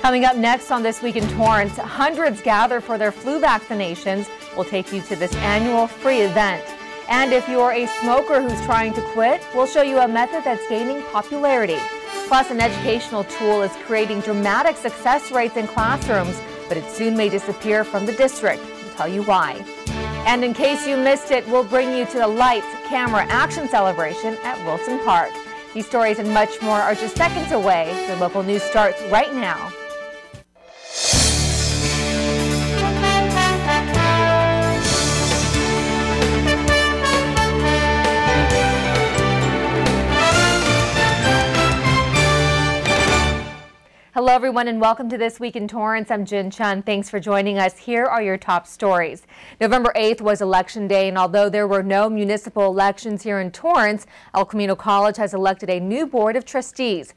Coming up next on This Week in Torrance, hundreds gather for their flu vaccinations. We'll take you to this annual free event. And if you're a smoker who's trying to quit, we'll show you a method that's gaining popularity. Plus, an educational tool is creating dramatic success rates in classrooms, but it soon may disappear from the district. We'll tell you why. And in case you missed it, we'll bring you to the Lights, Camera, Action celebration at Wilson Park. These stories and much more are just seconds away. Your local news starts right now. Hello everyone and welcome to This Week in Torrance. I'm Jin Chun. Thanks for joining us. Here are your top stories. November 8th was Election Day, and although there were no municipal elections here in Torrance, El Camino College has elected a new board of trustees.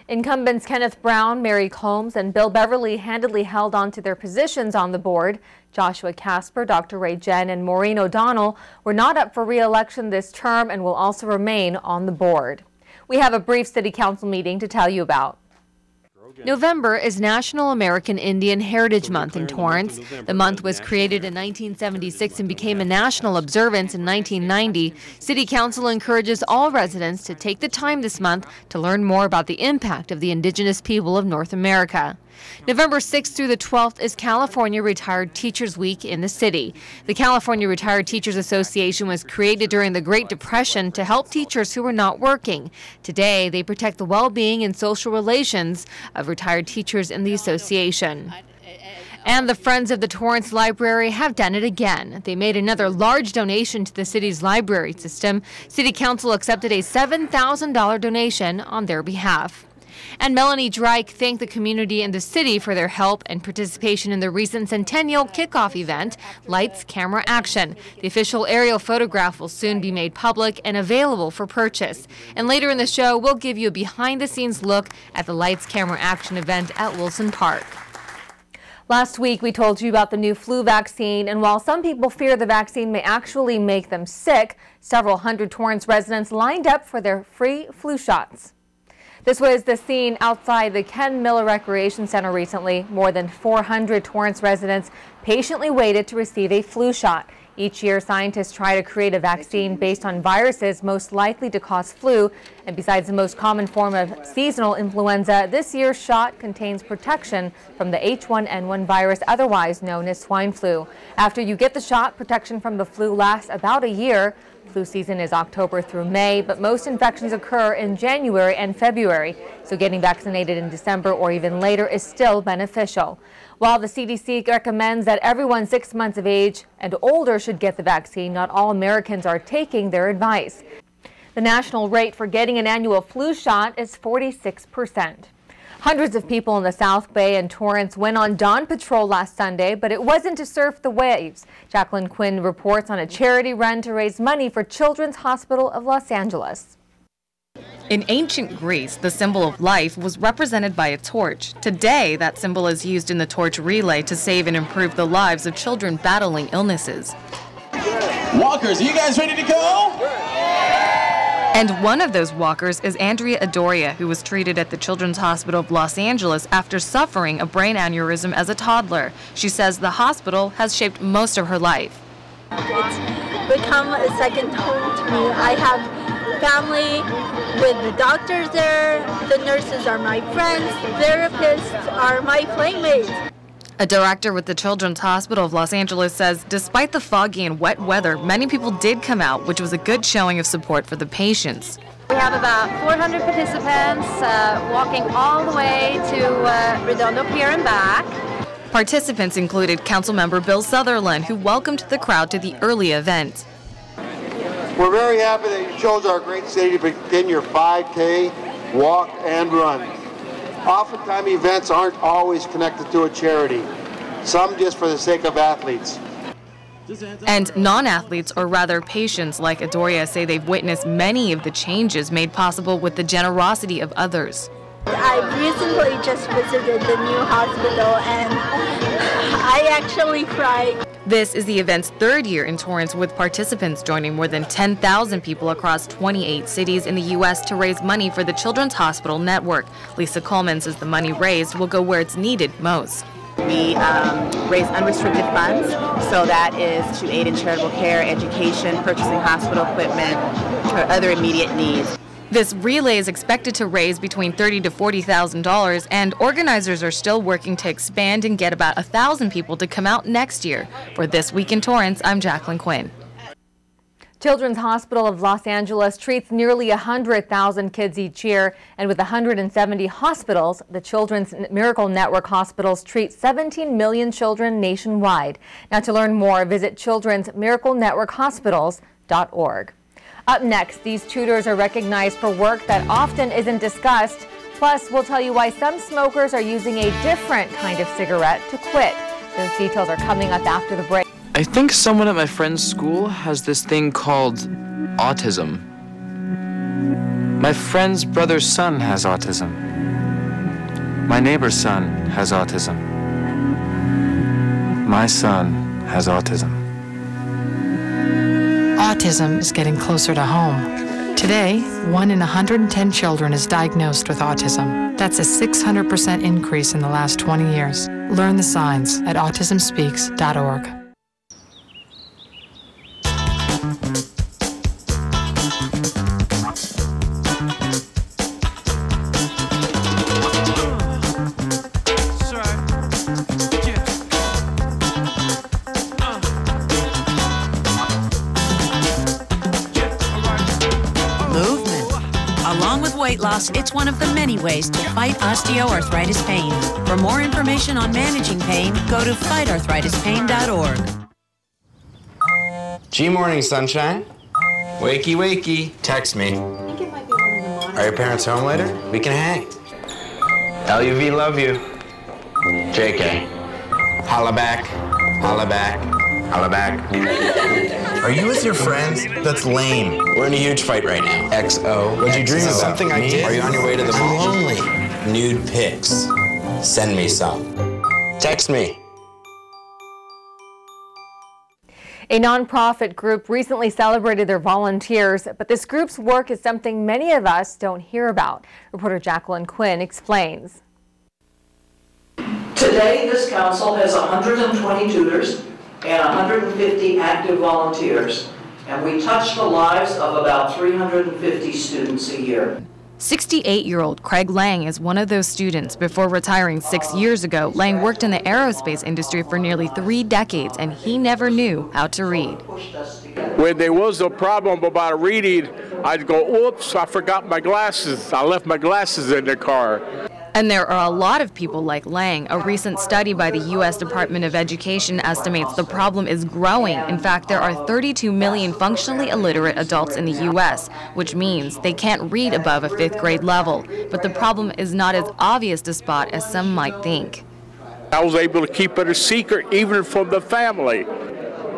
Incumbents Kenneth Brown, Mary Combs, and Bill Beverly handedly held on to their positions on the board. Joshua Casper, Dr. Ray Jen, and Maureen O'Donnell were not up for re-election this term and will also remain on the board. We have a brief City Council meeting to tell you about. November is National American Indian Heritage Month in Torrance. The month was created in 1976 and became a national observance in 1990. City Council encourages all residents to take the time this month to learn more about the impact of the indigenous people of North America. November 6th through the 12th is California Retired Teachers Week in the city. The California Retired Teachers Association was created during the Great Depression to help teachers who were not working. Today, they protect the well-being and social relations of retired teachers in the association. And the Friends of the Torrance Library have done it again. They made another large donation to the city's library system. City Council accepted a $7,000 donation on their behalf. And Melanie Drake thanked the community and the city for their help and participation in the recent centennial kickoff event, Lights, Camera, Action. The official aerial photograph will soon be made public and available for purchase. And later in the show, we'll give you a behind-the-scenes look at the Lights, Camera, Action event at Wilson Park. Last week, we told you about the new flu vaccine, and while some people fear the vaccine may actually make them sick, several hundred Torrance residents lined up for their free flu shots. This was the scene outside the Ken Miller Recreation Center recently. More than 400 Torrance residents patiently waited to receive a flu shot. Each year, scientists try to create a vaccine based on viruses most likely to cause flu. And besides the most common form of seasonal influenza, this year's shot contains protection from the H1N1 virus, otherwise known as swine flu. After you get the shot, protection from the flu lasts about a year. Flu season is October through May, but most infections occur in January and February, so getting vaccinated in December or even later is still beneficial. While the CDC recommends that everyone 6 months of age and older should get the vaccine, not all Americans are taking their advice. The national rate for getting an annual flu shot is 46%. Hundreds of people in the South Bay and Torrance went on dawn patrol last Sunday, but it wasn't to surf the waves. Jacqueline Quinn reports on a charity run to raise money for Children's Hospital of Los Angeles. In ancient Greece, the symbol of life was represented by a torch. Today, that symbol is used in the torch relay to save and improve the lives of children battling illnesses. Walkers, are you guys ready to go? And one of those walkers is Andrea Adoria, who was treated at the Children's Hospital of Los Angeles after suffering a brain aneurysm as a toddler. She says the hospital has shaped most of her life. It's become a second home to me. I have family with the doctors there, the nurses are my friends, therapists are my playmates. A director with the Children's Hospital of Los Angeles says despite the foggy and wet weather, many people did come out, which was a good showing of support for the patients. We have about 400 participants walking all the way to Redondo Pier and back. Participants included Councilmember Bill Sutherland, who welcomed the crowd to the early event. We're very happy that you chose our great city to begin your 5K walk and run. Oftentimes events aren't always connected to a charity, some just for the sake of athletes. And non-athletes, or rather patients like Adoria, say they've witnessed many of the changes made possible with the generosity of others. I recently just visited the new hospital and I actually cried. This is the event's third year in Torrance, with participants joining more than 10,000 people across 28 cities in the U.S. to raise money for the Children's Hospital Network. Lisa Coleman says the money raised will go where it's needed most. We raise unrestricted funds, so that is to aid in charitable care, education, purchasing hospital equipment, or other immediate needs. This relay is expected to raise between $30,000 to $40,000, and organizers are still working to expand and get about 1,000 people to come out next year. For This Week in Torrance, I'm Jacqueline Quinn. Children's Hospital of Los Angeles treats nearly 100,000 kids each year, and with 170 hospitals, the Children's Miracle Network hospitals treat 17 million children nationwide. Now, to learn more, visit childrensmiraclenetworkhospitals.org. Up next, these tutors are recognized for work that often isn't discussed. Plus, we'll tell you why some smokers are using a different kind of cigarette to quit. Those details are coming up after the break. I think someone at my friend's school has this thing called autism. My friend's brother's son has autism. My neighbor's son has autism. My son has autism. Autism is getting closer to home. Today, 1 in 110 children is diagnosed with autism. That's a 600% increase in the last 20 years. Learn the signs at autismspeaks.org. Weight loss, it's one of the many ways to fight osteoarthritis pain. For more information on managing pain, go to fightarthritispain.org. G morning, sunshine. Wakey, wakey. Text me. Are your parents home later? We can hang. LUV, love you. JK. Holla back. Holla back. Holla back. Are you with your friends? That's lame. We're in a huge fight right now. XO. What'd you dream about? Something I did? Are you on your way to the mall? I'm lonely. Nude pics. Send me some. Text me. A nonprofit group recently celebrated their volunteers, but this group's work is something many of us don't hear about. Reporter Jacqueline Quinn explains. Today, this council has 120 tutors and 150 active volunteers, and we touch the lives of about 350 students a year. 68-year-old Craig Lang is one of those students. Before retiring 6 years ago, Lang worked in the aerospace industry for nearly 3 decades, and he never knew how to read. When there was a problem about reading, I'd go, oops, I forgot my glasses. I left my glasses in the car. And there are a lot of people like Lang. A recent study by the U.S. Department of Education estimates the problem is growing. In fact, there are 32 million functionally illiterate adults in the U.S., which means they can't read above a 5th grade level. But the problem is not as obvious to spot as some might think. I was able to keep it a secret even from the family.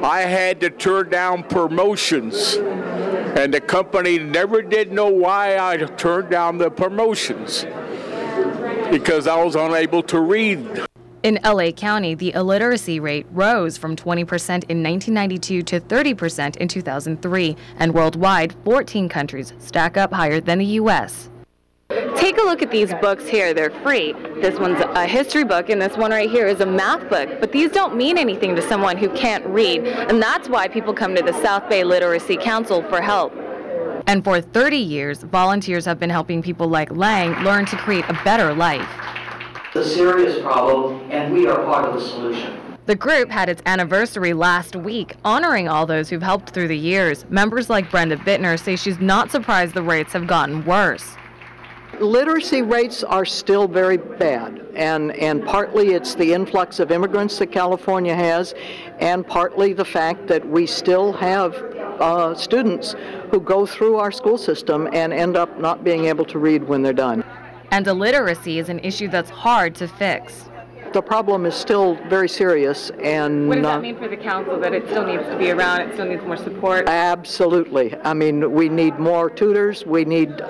I had to turn down promotions, and the company never did know why I turned down the promotions. Because I was unable to read. In L.A. County, the illiteracy rate rose from 20% in 1992 to 30% in 2003, and worldwide, 14 countries stack up higher than the U.S. Take a look at these books here. They're free. This one's a history book, and this one right here is a math book. But these don't mean anything to someone who can't read, and that's why people come to the South Bay Literacy Council for help. And for 30 years, volunteers have been helping people like Lang learn to create a better life. It's a serious problem, and we are part of the solution. The group had its anniversary last week, honoring all those who've helped through the years. Members like Brenda Bittner say she's not surprised the rates have gotten worse. Literacy rates are still very bad, and partly it's the influx of immigrants that California has, and partly the fact that we still have students who go through our school system and end up not being able to read when they're done. And illiteracy is an issue that's hard to fix. The problem is still very serious, and what does that mean for the council, that it still needs to be around, it still needs more support? Absolutely. I mean, we need more tutors, we need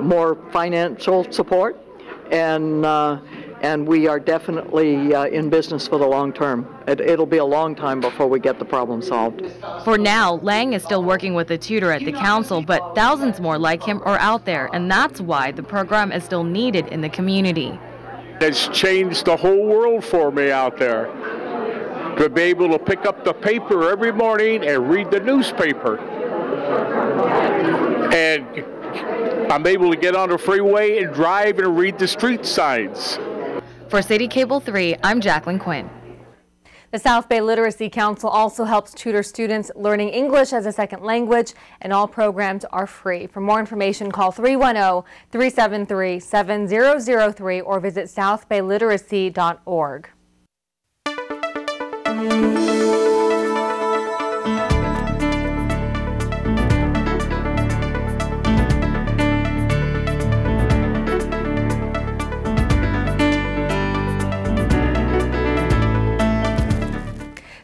more financial support, and and we are definitely in business for the long term. It'll be a long time before we get the problem solved. For now, Lang is still working with a tutor at the council, but thousands more like him are out there, and that's why the program is still needed in the community. It's changed the whole world for me out there. To be able to pick up the paper every morning and read the newspaper. And I'm able to get on the freeway and drive and read the street signs. For CitiCABLE 3, I'm Jacqueline Quinn. The South Bay Literacy Council also helps tutor students learning English as a second language, and all programs are free. For more information, call 310-373-7003 or visit southbayliteracy.org.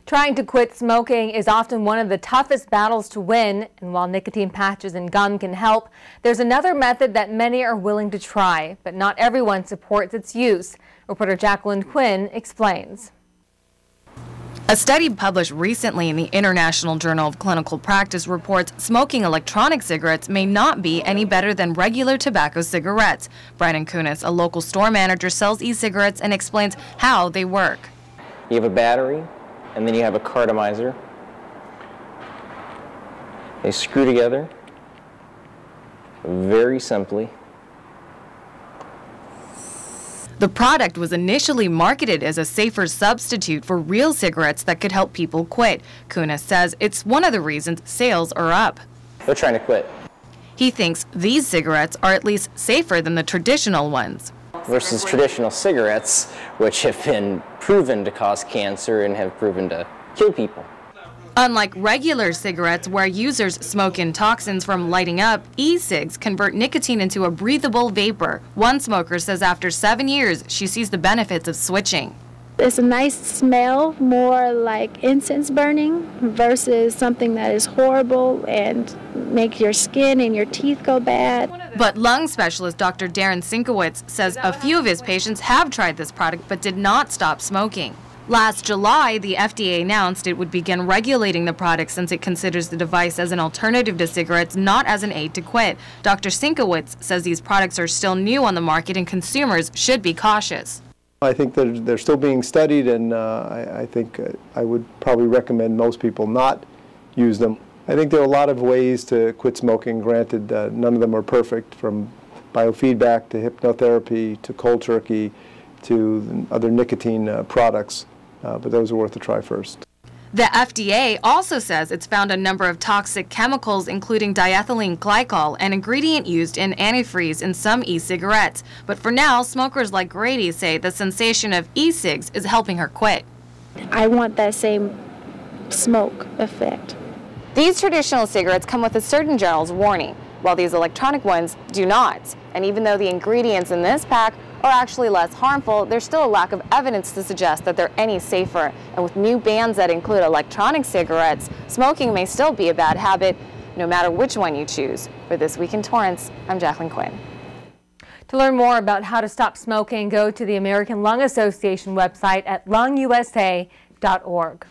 Trying to quit smoking is often one of the toughest battles to win, and while nicotine patches and gum can help, there's another method that many are willing to try, but not everyone supports its use. Reporter Jacqueline Quinn explains. A study published recently in the International Journal of Clinical Practice reports smoking electronic cigarettes may not be any better than regular tobacco cigarettes. Brandon Kunis, a local store manager, sells e-cigarettes and explains how they work. You have a battery, and then you have a cartomizer. They screw together very simply. The product was initially marketed as a safer substitute for real cigarettes that could help people quit. Kunis says it's one of the reasons sales are up. They're trying to quit. He thinks these cigarettes are at least safer than the traditional ones. Versus traditional cigarettes, which have been proven to cause cancer and have proven to kill people. Unlike regular cigarettes where users smoke in toxins from lighting up, e-cigs convert nicotine into a breathable vapor. One smoker says after 7 years, she sees the benefits of switching. It's a nice smell, more like incense burning versus something that is horrible and make your skin and your teeth go bad. But lung specialist Dr. Darren Sinkowitz says a few of his patients have tried this product but did not stop smoking. Last July, the FDA announced it would begin regulating the product since it considers the device as an alternative to cigarettes, not as an aid to quit. Dr. Sinkowitz says these products are still new on the market and consumers should be cautious. I think that they're still being studied, and I think I would probably recommend most people not use them. I think there are a lot of ways to quit smoking. Granted, none of them are perfect, from biofeedback to hypnotherapy to cold turkey to other nicotine products, but those are worth a try first. The FDA also says it's found a number of toxic chemicals, including diethylene glycol, an ingredient used in antifreeze in some e-cigarettes. But for now, smokers like Grady say the sensation of e-cigs is helping her quit. I want that same smoke effect. These traditional cigarettes come with a Surgeon General's warning, while these electronic ones do not. And even though the ingredients in this pack are actually less harmful, there's still a lack of evidence to suggest that they're any safer. And with new bans that include electronic cigarettes, smoking may still be a bad habit, no matter which one you choose. For This Week in Torrance, I'm Jacqueline Quinn. To learn more about how to stop smoking, go to the American Lung Association website at lungusa.org.